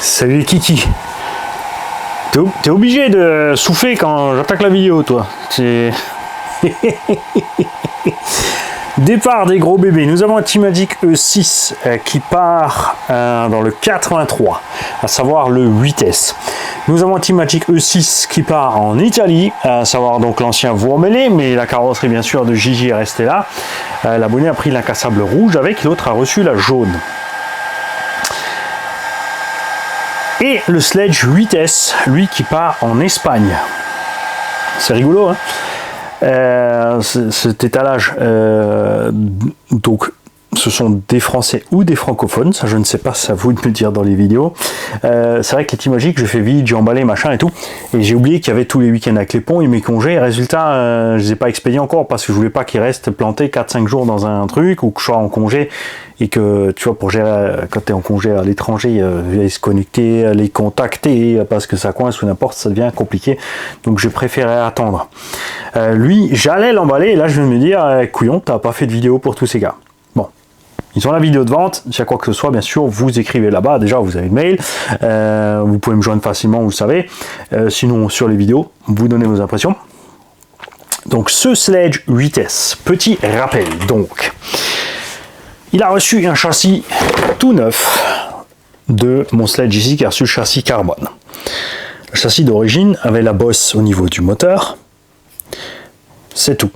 Salut Kiki. T'es obligé de souffler quand j'attaque la vidéo, toi. C'est... Départ des gros bébés. Nous avons un Teamagic E6 qui part dans le 83, à savoir le 8S. Nous avons un Teamagic E6 qui part en Italie, à savoir donc l'ancien Vourmélé, mais la carrosserie bien sûr de Gigi est restée là. L'abonné a pris l'incassable rouge avec, l'autre a reçu la jaune. Et le Sledge 8S, lui qui part en Espagne. C'est rigolo, hein, cet étalage. Donc, ce sont des Français ou des francophones, ça je ne sais pas, c'est à vous de me dire dans les vidéos. C'est vrai que les Teamagic, je fais vite, j'ai emballé, machin et tout, et j'ai oublié qu'il y avait tous les week-ends avec les ponts et mes congés. Résultat, je les ai pas expédiés encore parce que je voulais pas qu'ils restent plantés 4-5 jours dans un truc, ou que je sois en congé et que, tu vois, pour gérer, quand tu es en congé à l'étranger, se connecter, les contacter, parce que ça coince ou n'importe, ça devient compliqué. Donc j'ai préféré attendre. Lui, j'allais l'emballer, et là je viens de me dire, couillon, t'as pas fait de vidéo pour tous ces gars. Bon. Ils ont la vidéo de vente, s'il y a quoi que ce soit, bien sûr, vous écrivez là-bas, déjà vous avez le mail, vous pouvez me joindre facilement, vous le savez, sinon sur les vidéos, vous donnez vos impressions. Donc ce Sledge 8S, petit rappel, donc, il a reçu un châssis tout neuf de mon Sledge ici, qui a reçu le châssis carbone. Le châssis d'origine avait la bosse au niveau du moteur, c'est tout.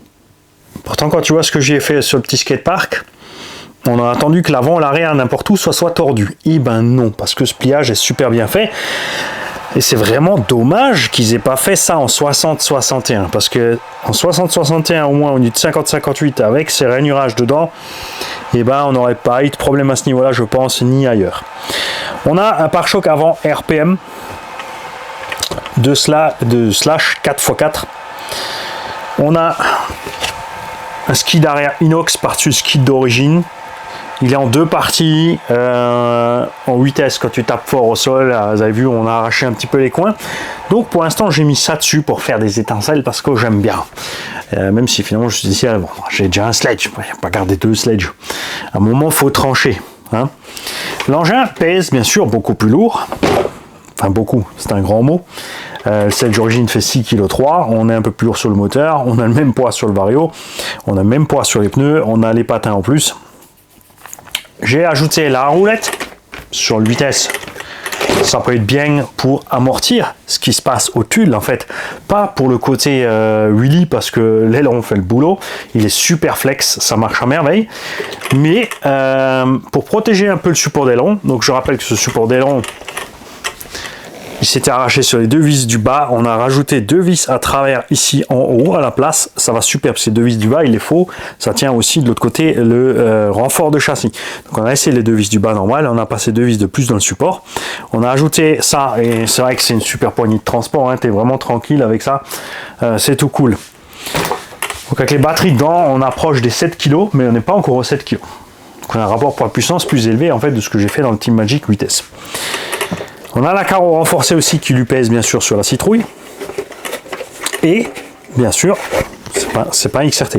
Pourtant quand tu vois ce que j'ai fait sur le petit skatepark, on a attendu que l'avant, l'arrière, n'importe où, soit tordu. Et ben non, parce que ce pliage est super bien fait. Et c'est vraiment dommage qu'ils aient pas fait ça en 60-61. Parce que en 60-61, au moins, au niveau de 50-58, avec ces rainurages dedans, et ben on n'aurait pas eu de problème à ce niveau-là, je pense, ni ailleurs. On a un pare-choc avant RPM de slash 4x4. On a un skid arrière inox par-dessus le skid d'origine. Il est en deux parties, en 8S quand tu tapes fort au sol, vous avez vu, on a arraché un petit peu les coins. Donc pour l'instant j'ai mis ça dessus pour faire des étincelles parce que j'aime bien. Même si finalement je suis dit, bon, j'ai déjà un sledge, je ne vais pas garder deux sledges. À un moment il faut trancher. Hein. L'engin pèse bien sûr beaucoup plus lourd. Enfin beaucoup, c'est un grand mot. Le sledge d'origine fait 6,3 kg, on est un peu plus lourd sur le moteur, on a le même poids sur le vario, on a le même poids sur les pneus, on a les patins en plus. J'ai ajouté la roulette sur le 8S. Ça peut être bien pour amortir ce qui se passe au tulle en fait. Pas pour le côté wheelie parce que l'aileron fait le boulot. Il est super flex, ça marche à merveille. Mais pour protéger un peu le support d'aileron, donc je rappelle que ce support d'aileron, il s'était arraché sur les deux vis du bas. On a rajouté deux vis à travers ici en haut à la place. Ça va super parce que ces deux vis du bas, il est faux. Ça tient aussi de l'autre côté le renfort de châssis. Donc on a essayé les deux vis du bas normal. On a passé deux vis de plus dans le support. On a ajouté ça et c'est vrai que c'est une super poignée de transport. Hein. Tu es vraiment tranquille avec ça. C'est tout cool. Donc avec les batteries dedans, on approche des 7 kg, mais on n'est pas encore aux 7 kg. Donc on a un rapport poids-puissance plus élevé en fait de ce que j'ai fait dans le Teamagic 8S. On a la carreau renforcée aussi qui lui pèse bien sûr sur la citrouille. Et bien sûr, c'est pas un XRT.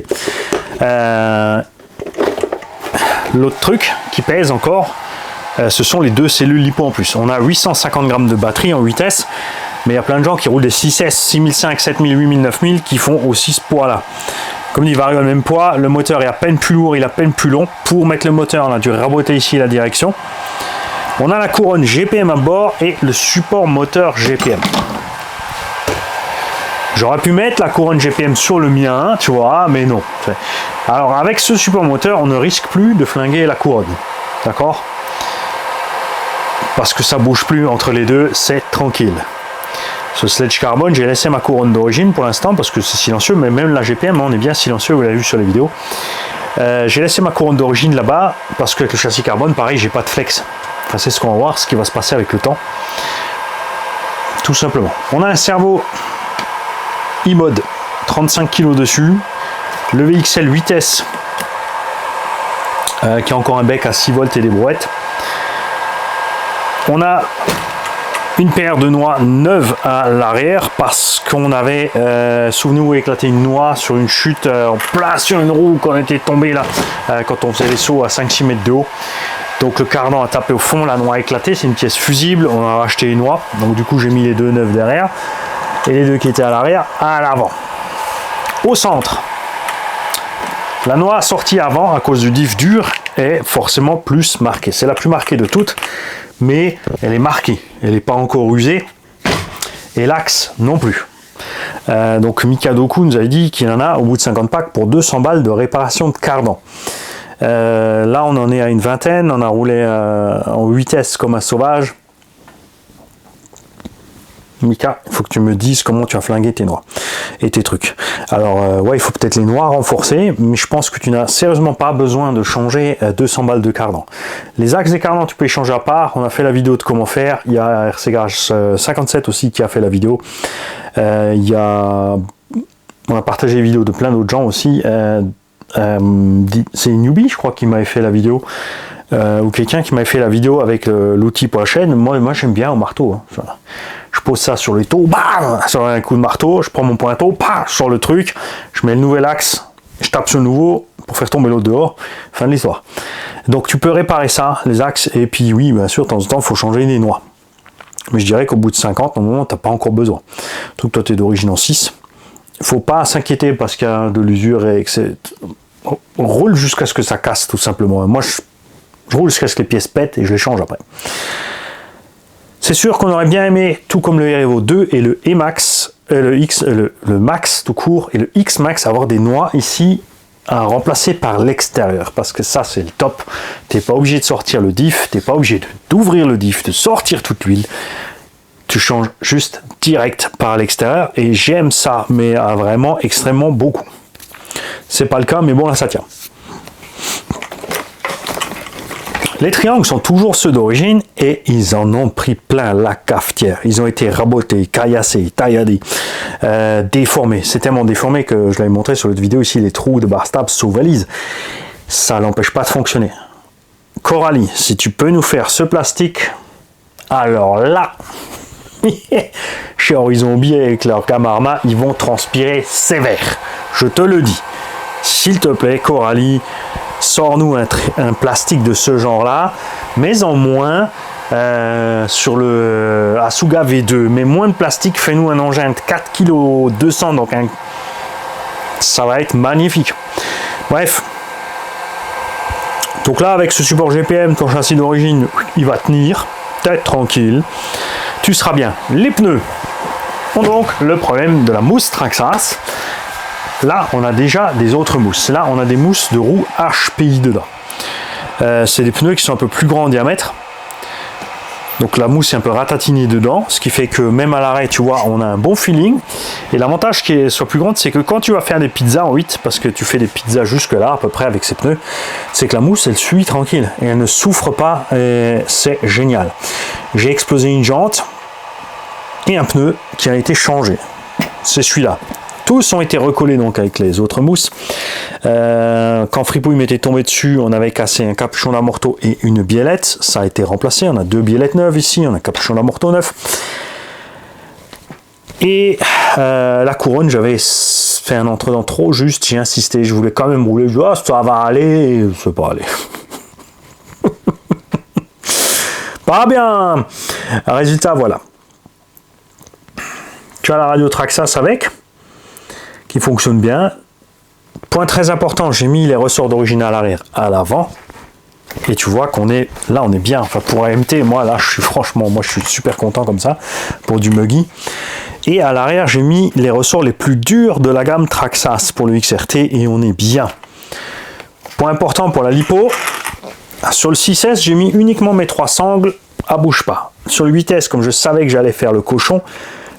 L'autre truc qui pèse encore, ce sont les deux cellules lipo en plus. On a 850 grammes de batterie en 8S, mais il y a plein de gens qui roulent des 6S, 6005, 7000, 8000, 9000 qui font aussi ce poids-là. Comme il varie le même poids, le moteur est à peine plus lourd, il est à peine plus long. Pour mettre le moteur, on a dû raboter ici la direction. On a la couronne GPM à bord et le support moteur GPM. J'aurais pu mettre la couronne GPM sur le mien, tu vois, mais non. Alors avec ce support moteur, on ne risque plus de flinguer la couronne. D'accord? Parce que ça bouge plus entre les deux, c'est tranquille. Ce Sledge carbone, j'ai laissé ma couronne d'origine pour l'instant parce que c'est silencieux, mais même la GPM, on est bien silencieux, vous l'avez vu sur les vidéos. J'ai laissé ma couronne d'origine là-bas parce que avec le châssis carbone, pareil, j'ai pas de flex. Enfin, c'est ce qu'on va voir, ce qui va se passer avec le temps. Tout simplement. On a un cerveau e-mode, 35 kg dessus. Le VXL 8S, qui a encore un bec à 6 volts et des brouettes. On a une paire de noix neuves à l'arrière parce qu'on avait, souvenez-vous, éclaté une noix sur une chute en plein sur une roue quand on était tombé là, quand on faisait les sauts à 5-6 mètres de haut. Donc le cardan a tapé au fond, la noix a éclaté, c'est une pièce fusible, on a racheté une noix, donc du coup j'ai mis les deux neufs derrière, et les deux qui étaient à l'arrière, à l'avant. Au centre, la noix sortie avant, à cause du diff dur, est forcément plus marquée. C'est la plus marquée de toutes, mais elle est marquée, elle n'est pas encore usée, et l'axe non plus. Donc Mikadoku nous avait dit qu'il y en a au bout de 50 packs pour 200 balles de réparation de cardan. Là on en est à une vingtaine, on a roulé en vitesse comme un sauvage. Mika, il faut que tu me dises comment tu as flingué tes noix et tes trucs. Alors ouais, il faut peut-être les noix renforcer, mais je pense que tu n'as sérieusement pas besoin de changer 200 balles de cardan. Les axes des cardans tu peux les changer à part, on a fait la vidéo de comment faire, il y a RC Garage 57 aussi qui a fait la vidéo, on a partagé les vidéos de plein d'autres gens aussi, c'est Newbie je crois qui m'avait fait la vidéo, ou quelqu'un qui m'avait fait la vidéo avec l'outil pour la chaîne. Moi j'aime bien au marteau, hein. Enfin, je pose ça sur les taux, bam, sur un coup de marteau, je prends mon pointeau, sur le truc, je mets le nouvel axe, je tape sur le nouveau pour faire tomber l'autre dehors, fin de l'histoire. Donc tu peux réparer ça, les axes, et puis oui, bien sûr, de temps en temps, il faut changer les noix. Mais je dirais qu'au bout de 50, normalement, tu n'as pas encore besoin. Donc toi, tu es d'origine en 6. Il ne faut pas s'inquiéter parce qu'il y a de l'usure et que c'est... On roule jusqu'à ce que ça casse, tout simplement. Moi, je roule jusqu'à ce que les pièces pètent et je les change après. C'est sûr qu'on aurait bien aimé, tout comme le Evo 2 et le E-Max, le Max tout court et le X-Max, avoir des noix ici à remplacer par l'extérieur, parce que ça c'est le top. Tu n'es pas obligé de sortir le diff, tu n'es pas obligé d'ouvrir le diff, de sortir toute l'huile. Tu changes juste direct par l'extérieur et j'aime ça, mais vraiment extrêmement beaucoup. C'est pas le cas, mais bon là ça tient. Les triangles sont toujours ceux d'origine et ils en ont pris plein la cafetière. Ils ont été rabotés, caillassés, tailladés, déformés. C'est tellement déformé que je l'avais montré sur l'autre vidéo ici, les trous de bar stab sous valise. Ça l'empêche pas de fonctionner. Coralie, si tu peux nous faire ce plastique, alors là, chez Horizon Hobby avec leur Gamarma, ils vont transpirer sévère. Je te le dis. S'il te plaît, Coralie, sors-nous un plastique de ce genre-là, mais en moins sur le Asuga V2. Mais moins de plastique, fais-nous un engin de 4 kg 200, donc ça va être magnifique. Bref. Donc là, avec ce support GPM, ton châssis d'origine, il va tenir. Tête tranquille. Tu seras bien. Les pneus ont donc le problème de la mousse Traxxas. Là, on a déjà des autres mousses. Là, on a des mousses de roues HPI dedans. C'est des pneus qui sont un peu plus grands en diamètre. Donc la mousse est un peu ratatinée dedans, ce qui fait que même à l'arrêt, tu vois, on a un bon feeling. Et l'avantage qu'elle soit plus grande, c'est que quand tu vas faire des pizzas en 8, parce que tu fais des pizzas jusque là à peu près avec ces pneus, c'est que la mousse, elle suit tranquille et elle ne souffre pas. C'est génial. J'ai explosé une jante et un pneu qui a été changé. C'est celui-là. Tous ont été recollés donc avec les autres mousses. Quand Fripouille m'était tombé dessus, on avait cassé un capuchon d'amorto et une biellette. Ça a été remplacé. On a 2 biellettes neuves ici. On a un capuchon d'amorto neuf. Et la couronne, j'avais fait un entre-dents trop juste. J'ai insisté. Je voulais quand même rouler. Je dis, oh, ça va aller. Ça va pas aller. Pas bien. Résultat, voilà. Tu as la radio Traxxas avec, qui fonctionne bien. Point très important, j'ai mis les ressorts d'origine à l'arrière, à l'avant. Et tu vois qu'on est là, on est bien. Enfin, pour AMT, moi là, je suis super content comme ça pour du Muggy. Et à l'arrière, j'ai mis les ressorts les plus durs de la gamme Traxxas pour le XRT et on est bien. Point important pour la lipo, sur le 6S, j'ai mis uniquement mes 3 sangles à bouge pas. Sur le 8S, comme je savais que j'allais faire le cochon,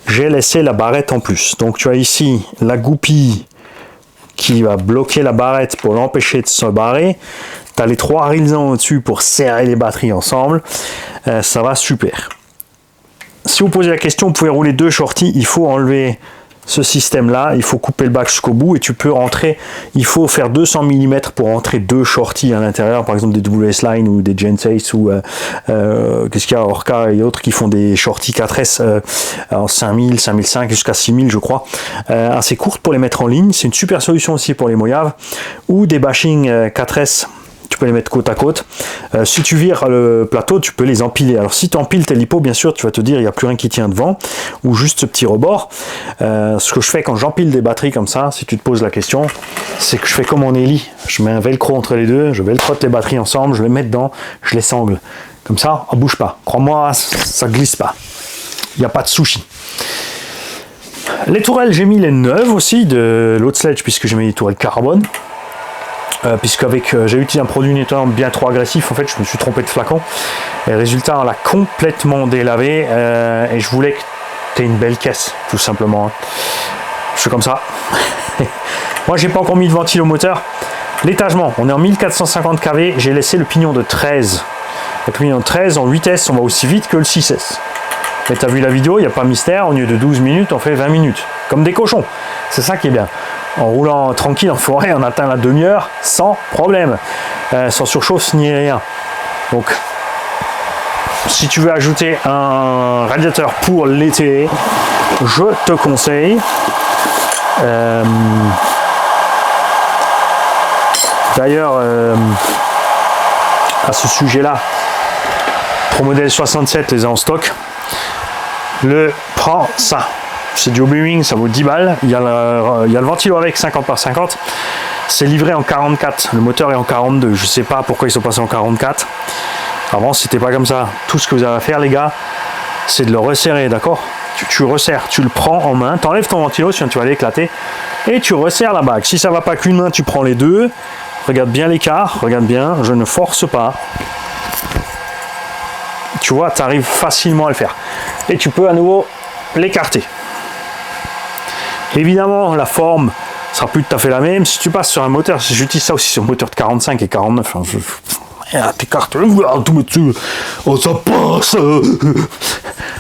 j'ai laissé la barrette en plus. Donc tu as ici la goupille qui va bloquer la barrette pour l'empêcher de se barrer. Tu as les 3 raisons au-dessus pour serrer les batteries ensemble. Ça va super. Si vous posez la question, vous pouvez rouler 2 shorties. Il faut enlever ce système-là. Il faut couper le bac jusqu'au bout et tu peux rentrer. Il faut faire 200 mm pour rentrer 2 shorties à l'intérieur. Par exemple des WS Line ou des Gensace ou qu'est-ce qu'il y a, Orca et autres qui font des shorties 4S en 5000, 5005 jusqu'à 6000 je crois. Assez courtes pour les mettre en ligne. C'est une super solution aussi pour les Moyaves ou des bashing 4S Tu peux les mettre côte à côte. Si tu vires le plateau, tu peux les empiler. Alors si tu empiles tes lipots, bien sûr, tu vas te dire il n'y a plus rien qui tient devant, ou juste ce petit rebord. Ce que je fais quand j'empile des batteries comme ça, si tu te poses la question, c'est que je fais comme en Ellie. Je mets un velcro entre les deux, je velcrote les batteries ensemble, je les mets dedans, je les sangle. Comme ça, on ne bouge pas. Crois-moi, ça ne glisse pas. Il n'y a pas de sushi. Les tourelles, j'ai mis les neuves aussi de l'autre sledge, puisque j'ai mis les tourelles carbone. Puisqu'avec j'ai utilisé un produit nettoyant bien trop agressif, en fait je me suis trompé de flacon et résultat on l'a complètement délavé et je voulais que tu aies une belle caisse tout simplement. Je fais comme ça. Moi j'ai pas encore mis de ventilomoteur. L'étagement, on est en 1450 kV, j'ai laissé le pignon de 13. Avec le pignon de 13 en 8S on va aussi vite que le 6S. Mais tu as vu la vidéo, il n'y a pas mystère, au lieu de 12 minutes on fait 20 minutes, comme des cochons, c'est ça qui est bien. En roulant tranquille en forêt, on atteint la demi-heure sans problème, sans surchauffe ni rien. Donc, si tu veux ajouter un radiateur pour l'été, je te conseille. D'ailleurs, à ce sujet-là, Pro Model 67 les a en stock. Prends ça. C'est du Obi-Wan, ça vaut 10 balles. Il y a le ventilo avec 50 par 50. C'est livré en 44. Le moteur est en 42. Je sais pas pourquoi ils sont passés en 44. Avant, c'était pas comme ça. Tout ce que vous avez à faire, les gars, c'est de le resserrer, d'accord? Tu resserres, tu le prends en main. Tu enlèves ton ventilo, sinon tu vas l'éclater. Et tu resserres la bague. Si ça va pas qu'une main, tu prends les deux. Regarde bien l'écart. Regarde bien. Je ne force pas. Tu vois, tu arrives facilement à le faire. Et tu peux à nouveau l'écarter. Évidemment, la forme sera plus tout à fait la même. Si tu passes sur un moteur, j'utilise ça aussi sur un moteur de 45 et 49. T'écartes, tout me dessus. Oh, ça passe.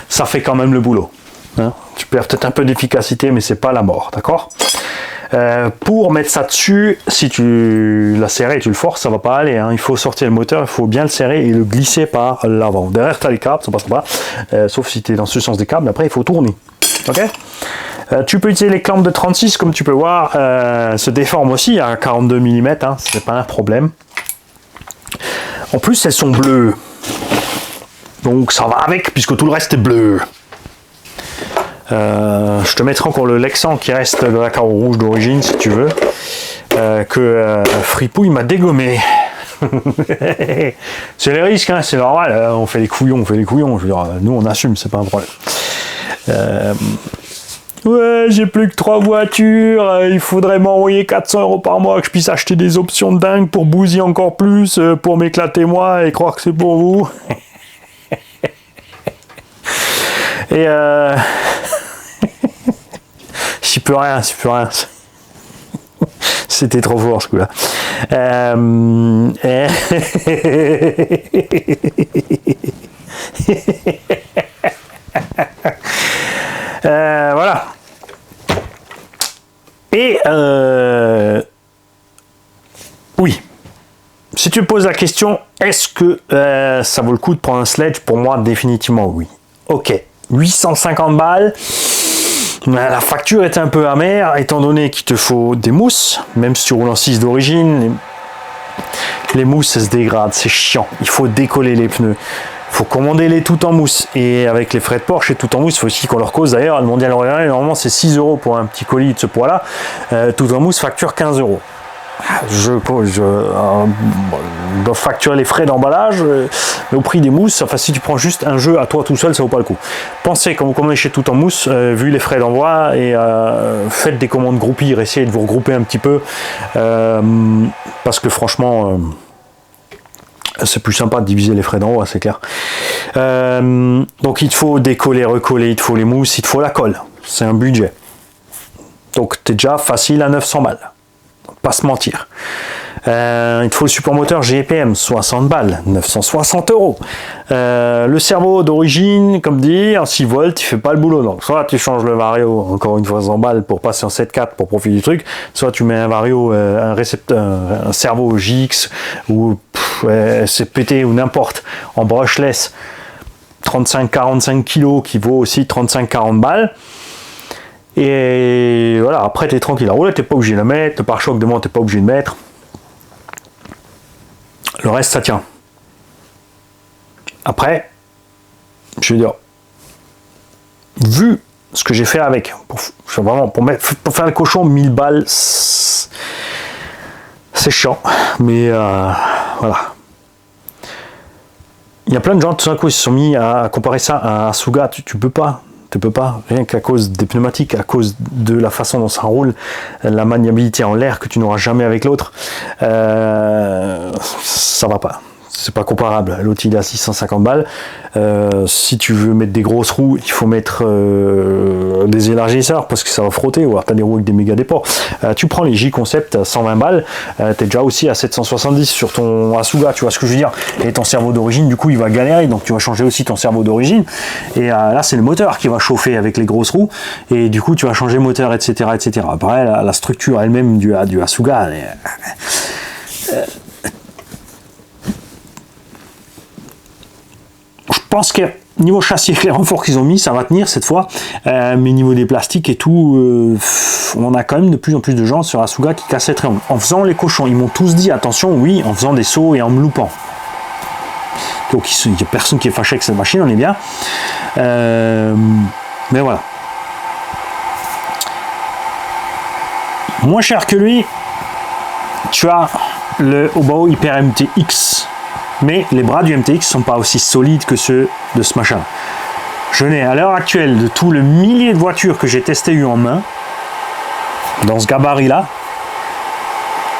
Ça fait quand même le boulot. Hein, tu perds peut-être un peu d'efficacité, mais c'est pas la mort, d'accord? Pour mettre ça dessus, si tu l'as serré et tu le forces, ça va pas aller. Hein. Il faut sortir le moteur, il faut bien le serrer et le glisser par l'avant. Derrière, tu as les câbles, ça passera pas. Sauf si tu es dans ce sens des câbles, après il faut tourner. Ok? Tu peux utiliser les clampes de 36, comme tu peux voir, se déforment aussi à 42 mm, hein, c'est pas un problème. En plus, elles sont bleues. Donc ça va avec, puisque tout le reste est bleu. Je te mettrai encore le Lexan qui reste de la carreau rouge d'origine, si tu veux, que Fripouille m'a dégommé. C'est les risques, hein, c'est normal, on fait les couillons, Je veux dire, nous on assume, c'est pas un problème. Ouais, j'ai plus que 3 voitures, il faudrait m'envoyer 400 € par mois, que je puisse acheter des options de dingue pour bousiller encore plus, pour m'éclater moi et croire que c'est pour vous. Et j'y peux rien. C'était trop fort ce coup-là. Voilà. Et oui. Si tu me poses la question, est-ce que ça vaut le coup de prendre un sledge? Pour moi, définitivement oui. Ok. 850 balles. La facture est un peu amère, étant donné qu'il te faut des mousses, même si tu roules en 6 d'origine, les mousses elles se dégradent, c'est chiant, il faut décoller les pneus, il faut commander les tout en mousse, et avec les frais de Porsche et tout en mousse, il faut aussi qu'on leur cause d'ailleurs, le mondial royal, normalement c'est 6 € pour un petit colis de ce poids là, tout en mousse facture 15 €. Je dois facturer les frais d'emballage, mais au prix des mousses, enfin si tu prends juste un jeu à toi tout seul, ça vaut pas le coup. Pensez quand vous commandez chez Tout en Mousse, vu les frais d'envoi, et faites des commandes groupir, essayez de vous regrouper un petit peu, parce que franchement, c'est plus sympa de diviser les frais d'envoi, c'est clair. Donc il te faut décoller, recoller, il te faut les mousses, il te faut la colle, c'est un budget. Donc tu es déjà facile à 900 balles. Pas se mentir. Il te faut le support moteur GPM, 60 balles, 960 €. Le cerveau d'origine, comme dit, en 6 volts, il fait pas le boulot. Donc, soit tu changes le vario, encore une fois 100 balles pour passer en 7.4 pour profiter du truc, soit tu mets un vario, un récepteur, un cerveau JX ou SPT ou n'importe, en brushless, 35-45 kg qui vaut aussi 35-40 balles. Et voilà, après t'es tranquille. La roulette t'es pas obligé de la mettre, le pare-choc devant t'es pas obligé de mettre. Le reste, ça tient. Après, je veux dire, vu ce que j'ai fait avec, pour faire le cochon, 1000 balles, c'est chiant, mais voilà. Il y a plein de gens tout d'un coup ils se sont mis à comparer ça à un Suga. Tu peux pas, rien qu'à cause des pneumatiques, à cause de la façon dont ça roule, la maniabilité en l'air que tu n'auras jamais avec l'autre, ça va pas. C'est pas comparable. L'autre il est à 650 balles. Si tu veux mettre des grosses roues, il faut mettre des élargisseurs parce que ça va frotter, ou alors tu as des roues avec des méga déports. Tu prends les J-Concept à 120 balles, tu es déjà aussi à 770 sur ton Asuga, tu vois ce que je veux dire. Et ton cerveau d'origine, du coup, il va galérer, donc tu vas changer aussi ton cerveau d'origine. Et là, c'est le moteur qui va chauffer avec les grosses roues, et du coup, tu vas changer moteur, etc. etc. Après, la structure elle-même du Asuga, je pense que niveau châssis avec les renforts qu'ils ont mis, ça va tenir cette fois. Mais niveau des plastiques et tout, on a quand même de plus en plus de gens sur Asuga qui cassent les triangles. En faisant les cochons, ils m'ont tous dit attention, oui, en faisant des sauts et en me loupant. Donc il n'y a personne qui est fâché avec cette machine, on est bien. Mais voilà. Moins cher que lui, tu as le Obao Hyper MTX. Mais les bras du MTX ne sont pas aussi solides que ceux de ce machin. Je n'ai à l'heure actuelle, de tout le millier de voitures que j'ai testé eu en main, dans ce gabarit-là,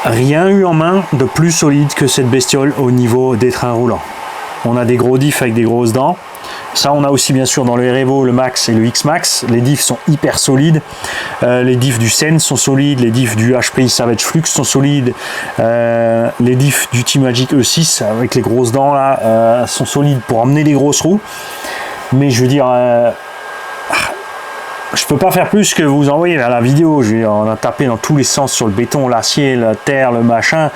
rien eu en main de plus solide que cette bestiole au niveau des trains roulants. On a des gros diffs avec des grosses dents. Ça, on a aussi bien sûr dans le Revo, le Max et le X-Max. Les diffs sont hyper solides. Les diffs du Sense sont solides. Les diffs du HPI Savage Flux sont solides. Les diffs du T-Magic E6 avec les grosses dents là sont solides pour emmener les grosses roues. Mais je veux dire, je peux pas faire plus que vous envoyer vers la vidéo. On a tapé dans tous les sens sur le béton, l'acier, la terre, le machin.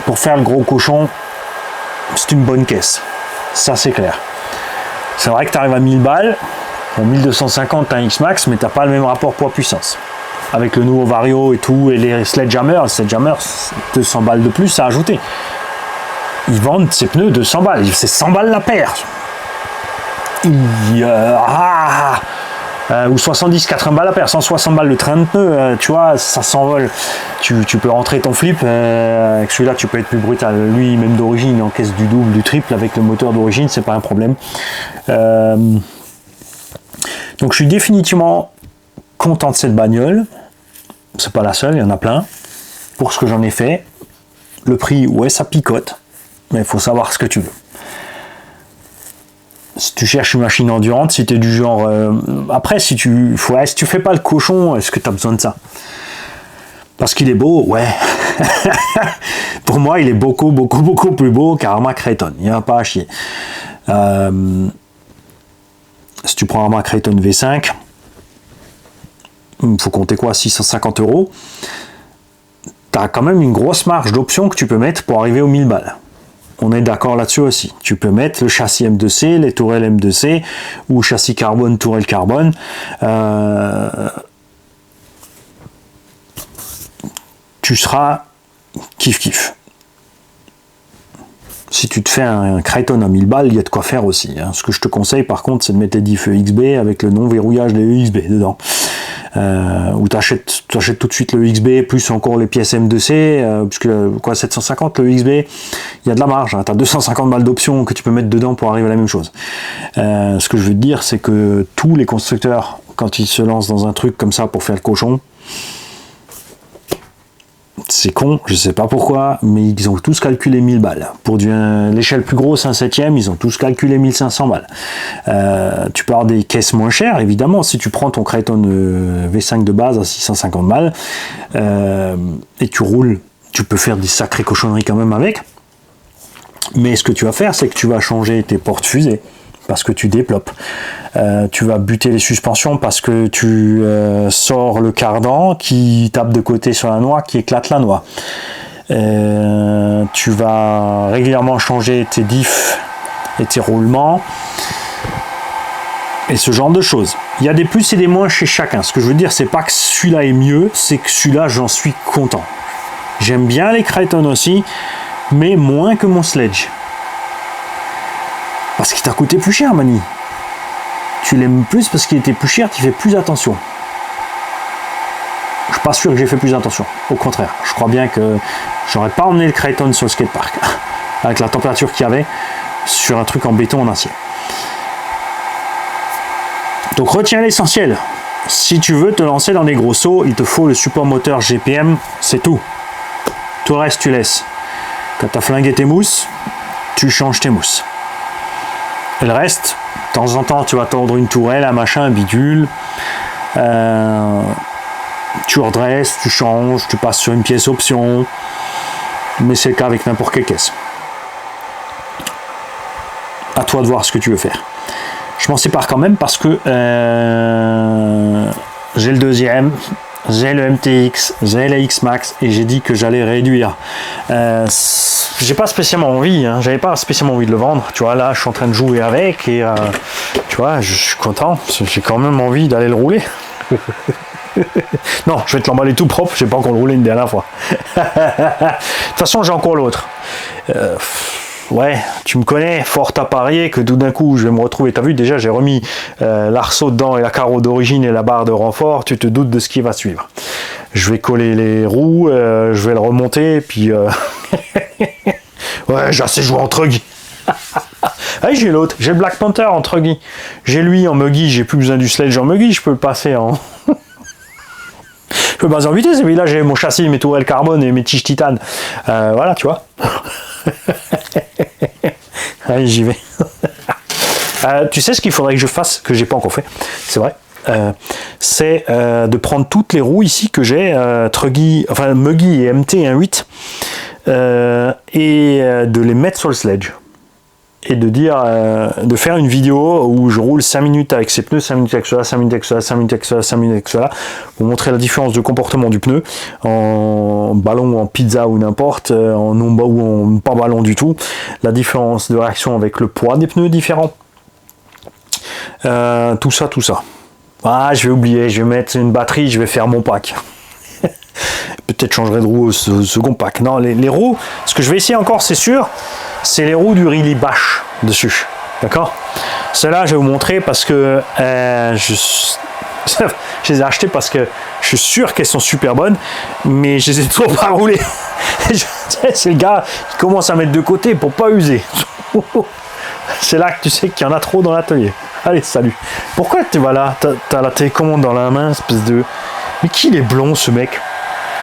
Pour faire le gros cochon, c'est une bonne caisse. Ça, c'est clair. C'est vrai que tu arrives à 1000 balles, en 1250, tu as un X-Max, mais tu n'as pas le même rapport poids-puissance. Avec le nouveau Vario et tout, et les Sledgehammer, 200 balles de plus à ajouter. Ils vendent ces pneus 200 balles, c'est 100 balles la paire. Ou 70-80 balles la paire, 160 balles le train de pneus, tu vois, ça s'envole. Tu peux rentrer ton flip, avec celui-là tu peux être plus brutal. Lui, même d'origine, il encaisse du double, du triple avec le moteur d'origine, c'est pas un problème. Donc je suis définitivement content de cette bagnole. C'est pas la seule, il y en a plein. Pour ce que j'en ai fait, le prix, ouais, ça picote, mais il faut savoir ce que tu veux. Si tu cherches une machine endurante, si tu es du genre... après, si tu fais pas le cochon, est-ce que tu as besoin de ça? Parce qu'il est beau, ouais. Pour moi, il est beaucoup plus beau qu'Arma Creighton. Il n'y a pas à chier. Si tu prends Arma Creighton V5, il faut compter quoi, 650 €. Tu as quand même une grosse marge d'options que tu peux mettre pour arriver aux 1000 balles. On est d'accord là-dessus aussi. Tu peux mettre le châssis M2C, les tourelles M2C, ou châssis carbone, tourelle carbone. Tu seras kiff. Si tu te fais un Creighton à 1000 balles, il y a de quoi faire aussi. Hein. Ce que je te conseille par contre, c'est de mettre les diffs EXB avec le non-verrouillage des EXB dedans. Ou tu achètes tout de suite le XB plus encore les pièces M2C, puisque 750 le XB, il y a de la marge, hein, tu as 250 balles d'options que tu peux mettre dedans pour arriver à la même chose. Ce que je veux te dire, c'est que tous les constructeurs, quand ils se lancent dans un truc comme ça pour faire le cochon, c'est con, je sais pas pourquoi, mais ils ont tous calculé 1000 balles. Pour l'échelle plus grosse, un 7ème, ils ont tous calculé 1500 balles. Tu peux avoir des caisses moins chères, évidemment. Si tu prends ton Creighton V5 de base à 650 balles et tu roules, tu peux faire des sacrées cochonneries quand même avec. Mais ce que tu vas faire, c'est que tu vas changer tes portes-fusées parce que tu développes. Tu vas buter les suspensions parce que tu sors le cardan qui tape de côté sur la noix, qui éclate la noix. Tu vas régulièrement changer tes diffs et tes roulements et ce genre de choses. Il y a des plus et des moins chez chacun. Ce que je veux dire, c'est pas que celui-là est mieux, c'est que celui-là, j'en suis content. J'aime bien les Kraton aussi, mais moins que mon Sledge. Parce qu'il t'a coûté plus cher, Mani. Tu l'aimes plus parce qu'il était plus cher, tu fais plus attention. Je suis pas sûr que j'ai fait plus attention. Au contraire, je crois bien que j'aurais pas emmené le Kraton sur le skatepark avec la température qu'il y avait sur un truc en béton en acier. Donc retiens l'essentiel. Si tu veux te lancer dans des gros sauts, il te faut le support moteur GPM, c'est tout. Tout le reste, tu laisses. Quand tu as flingué tes mousses, tu changes tes mousses. Et le reste, de temps en temps, tu vas tordre une tourelle, un machin, un bidule. Tu redresses, tu changes, tu passes sur une pièce option. Mais c'est le cas avec n'importe quelle caisse. À toi de voir ce que tu veux faire. Je m'en sépare quand même parce que j'ai le deuxième, j'ai le MTX, j'ai le X-Max et j'ai dit que j'allais réduire. J'ai pas spécialement envie, hein, j'avais pas spécialement envie de le vendre. Tu vois, là, je suis en train de jouer avec et tu vois, je suis content. J'ai quand même envie d'aller le rouler. Non, je vais te l'emballer tout propre, j'ai pas encore le roulé une dernière fois. De toute façon, j'ai encore l'autre. Ouais, tu me connais, fort à parier que tout d'un coup je vais me retrouver. T'as vu, déjà j'ai remis l'arceau dedans et la carreau d'origine et la barre de renfort. Tu te doutes de ce qui va suivre. Je vais coller les roues, je vais le remonter, puis ouais, j'ai assez joué en truggy. Ah, j'ai l'autre, j'ai le Black Panther en truggy. J'ai lui en muggy, j'ai plus besoin du sledge en muggy, je peux le passer en. Je peux passer en vitesse, et puis là j'ai mon châssis, mes tourelles carbone et mes tiges titane. Voilà, tu vois. Allez, j'y vais. Tu sais ce qu'il faudrait que je fasse, que j'ai pas encore fait, c'est vrai, c'est de prendre toutes les roues ici que j'ai, Truggy, enfin Muggy et MT 1.8, et de les mettre sur le sledge. Et de dire, de faire une vidéo où je roule 5 minutes avec ces pneus, 5 minutes avec cela, 5 minutes avec cela, 5 minutes avec cela, 5 minutes avec cela, pour montrer la différence de comportement du pneu, en ballon ou en pizza ou n'importe, en non ou en pas ballon du tout, la différence de réaction avec le poids des pneus différents, tout ça. Ah, je vais oublier, je vais mettre une batterie, je vais faire mon pack. Peut-être changerai de roue au second pack. Non, les roues, ce que je vais essayer encore, c'est sûr, c'est les roues du Really Bash dessus. D'accord? Celles-là, je vais vous montrer parce que je les ai achetées parce que je suis sûr qu'elles sont super bonnes, mais je les ai toujours pas roulées. C'est le gars qui commence à mettre de côté pour pas user. C'est là que tu sais qu'il y en a trop dans l'atelier. Allez, salut. Pourquoi tu vas là? T'as la télécommande dans la main, espèce de... Mais qui il est blond, ce mec?